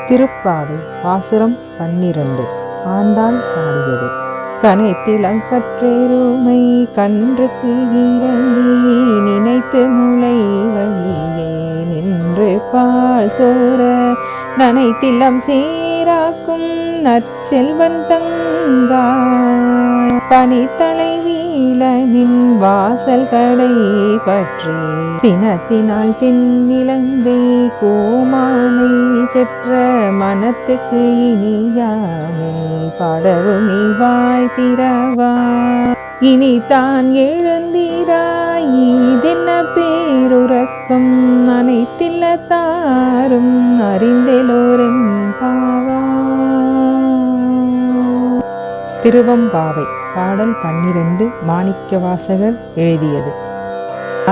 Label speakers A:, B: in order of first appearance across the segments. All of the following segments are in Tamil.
A: திருப்பாவை பாசுரம் 12 ஆண்டாள் பாடியது. கனைத்திலங்கற்றேருமை கன்றுக்கு இறங்கி நினைத்து முளை வழியே நின்று பால் சோர நனைத்திலம் சீராக்கும் நற்செல்வன் தங்கா பனித்தலை வீழனின் வாசல் கடை பற்றி சினத்தினால் தின்னிலங்கை கோமானை செற்ற மனத்துக்கு இனியாமே பாடவும் நீவாய் திறவா இனி தான் எழுந்திராய் இதென்ன பேருறக்கம் அனைத்தில்ல தாரும் அறிந்தெலோரும் பாவா. திருவம்பாவை பாடல் 12 மாணிக்கவாசகர் எழுதியது.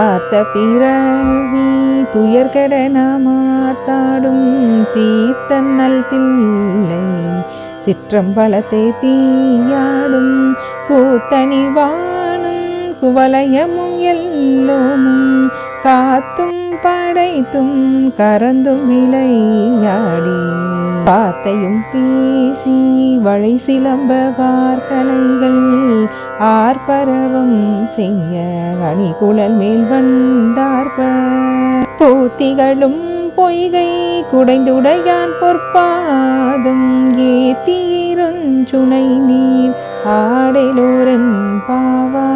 A: ஆர்த்த பிறவி துயர்கெட நாமார்த்தாடும் தீர்த்தன்னல் தில்லை சிற்றம்பலத்தை தீயாடும் கூத்தணி வானும் குவலயமும் எல்லோமும் காத்தும் படைத்தும் கறந்தும் விளையாடி பாத்தையும் பேசி வழி சிலம்ப வார்கலைகள் ஆர்ப்பரவம் செய்ய அணிகுழல் மேல் வந்தார்ப பூத்திகளும் பொய்கை குடைந்துடையான் பொற்பாதம் ஏத்தியிருஞ்சுனை நீர் ஆடலோரன் பாவா.